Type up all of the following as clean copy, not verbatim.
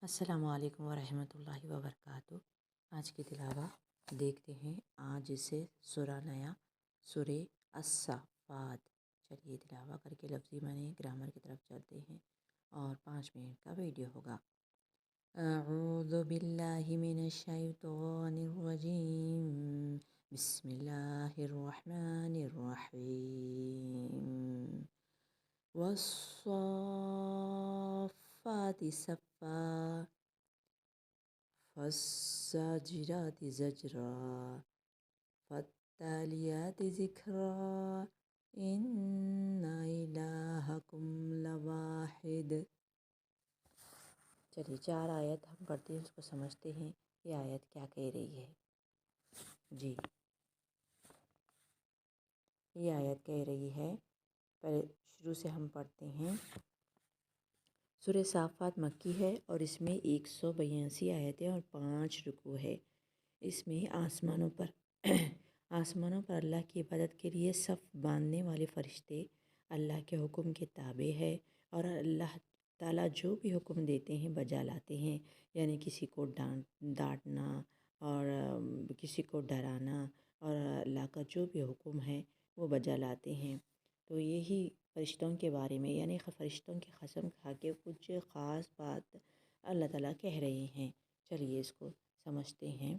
السلام علیکم ورحمۃ اللہ وبرکاتہ۔ آج کی تلاوت دیکھتے ہیں۔ آج سے سورہ نیا، سورہ الصافات۔ چلیے تلاوت کر کے لفظی معنی گرامر کی طرف چلتے ہیں اور 5 منٹ کا ویڈیو ہوگا۔ اعوذ باللہ من الشیطان الرجیم، بسم اللہ الرحمن الرحیم۔ والصافات صفا، فالزاجرات زجرا، فالتاليات ذکرا، ان الہکم لواحد۔ چلیے 4 آیت ہم پڑھتے ہیں، اس کو سمجھتے ہیں یہ آیت کیا کہہ رہی ہے۔ جی یہ آیت کہہ رہی ہے، پہلے شروع سے ہم پڑھتے ہیں۔ سورہ صافات مکی ہے اور اس میں 182 آیتیں اور 5 رکوع ہے۔ اس میں آسمانوں پر اللہ کی عبادت کے لیے صف باندھنے والے فرشتے اللہ کے حکم کے تابع ہے، اور اللہ تعالیٰ جو بھی حکم دیتے ہیں بجا لاتے ہیں، یعنی کسی کو ڈانٹنا اور کسی کو ڈرانا، اور اللہ کا جو بھی حکم ہے وہ بجا لاتے ہیں۔ تو یہی فرشتوں کے بارے میں، یعنی فرشتوں کی قسم کھا کے کچھ خاص بات اللہ تعالیٰ کہہ رہے ہیں۔ چلیے اس کو سمجھتے ہیں۔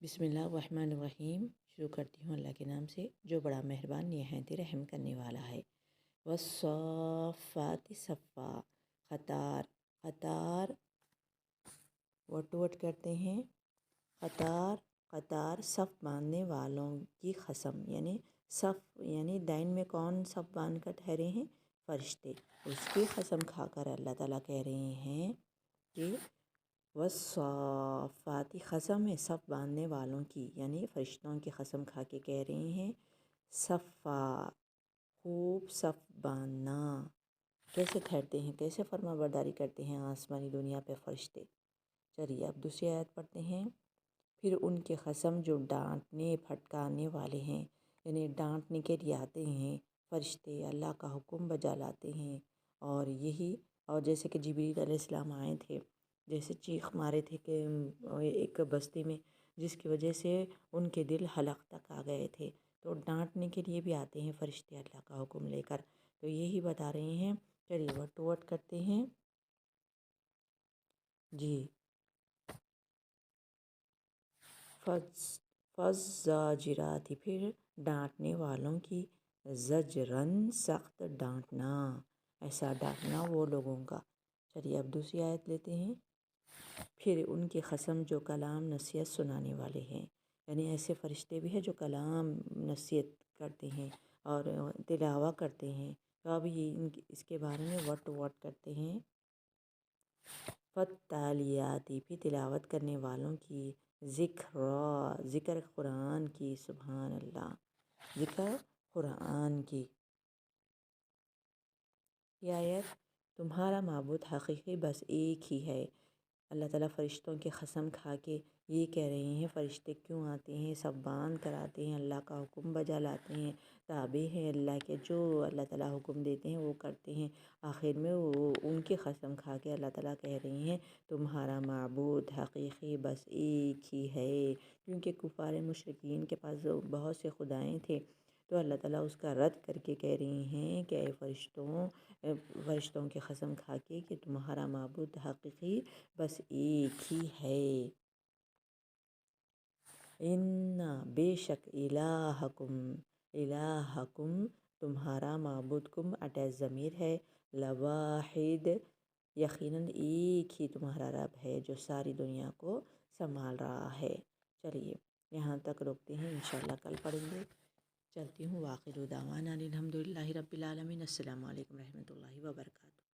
بسم اللہ الرحمن الرحیم، شروع کرتی ہوں اللہ کے نام سے جو بڑا مہربان نہایت رحم کرنے والا ہے۔ والصافات صفا، قطار وٹ کرتے ہیں، قطار صف باندھنے والوں کی قسم، یعنی صف یعنی دائن میں کون صف باندھ کر ٹھہرے ہیں؟ فرشتے۔ اس کی قسم کھا کر اللہ تعالیٰ کہہ رہے ہیں کہ والصافات، قسم ہے صف باندھنے والوں کی، یعنی فرشتوں کی قسم کھا کے کہہ رہے ہیں صفا، خوب صف باندھنا۔ کیسے ٹھہرتے ہیں، کیسے فرما برداری کرتے ہیں آسمانی دنیا پہ فرشتے۔ چلیے اب دوسری آیت پڑھتے ہیں۔ پھر ان کی قسم جو ڈانٹنے پھٹکارنے والے ہیں، یعنی ڈانٹنے کے لیے آتے ہیں فرشتے، اللہ کا حکم بجا لاتے ہیں، اور جیسے کہ جبریل علیہ السلام آئے تھے، جیسے چیخ مارے تھے کہ ایک بستی میں، جس کی وجہ سے ان کے دل حلق تک آ گئے تھے، تو ڈانٹنے کے لیے بھی آتے ہیں فرشتے اللہ کا حکم لے کر۔ تو یہی بتا رہے ہیں۔ چلیے وٹ کرتے ہیں۔ جی فالزاجرات، پھر ڈانٹنے والوں کی، زجرن، سخت ڈانٹنا، ایسا ڈانٹنا وہ لوگوں کا۔ چلیے اب دوسری آیت لیتے ہیں۔ پھر ان کی قسم جو کلام نصیحت سنانے والے ہیں، یعنی ایسے فرشتے بھی ہیں جو کلام نصیحت کرتے ہیں اور تلاوت کرتے ہیں، تو اب یہ اس کے بارے میں وٹ کرتے ہیں۔ فالتالیات، پھر تلاوت کرنے والوں کی، ذکر قرآن کی، سبحان اللہ، ذکر قرآن کی۔ یہ آیت تمہارا معبود حقیقی بس ایک ہی ہے۔ اللہ تعالیٰ فرشتوں کی قسم کھا کے یہ کہہ رہے ہیں، فرشتے کیوں آتے ہیں، سب باندھ کر آتے ہیں، اللہ کا حکم بجا لاتے ہیں، تابع ہیں اللہ کے، جو اللہ تعالیٰ حکم دیتے ہیں وہ کرتے ہیں۔ آخر میں وہ ان کی قسم کھا کے اللہ تعالیٰ کہہ رہے ہیں تمہارا معبود حقیقی بس ایک ہی ہے، کیونکہ کفار مشرکین کے پاس بہت سے خدائیں تھے، تو اللہ تعالیٰ اس کا رد کر کے کہہ رہے ہیں کہ اے فرشتوں کی قسم کھا کے کہ تمہارا معبود حقیقی بس ایک ہی ہے۔ ان، بے شک، الہکم تمہارا معبود، کم اٹیچ ضمیر ہے، لواحد، یقیناً ایک ہی تمہارا رب ہے جو ساری دنیا کو سنبھال رہا ہے۔ چلیے یہاں تک روکتے ہیں، انشاءاللہ کل پڑھیں گے۔ چلتی ہوں۔ وآخر دعوانا الحمدللہ رب العالمین۔ السلام علیکم ورحمۃ اللہ وبرکاتہ۔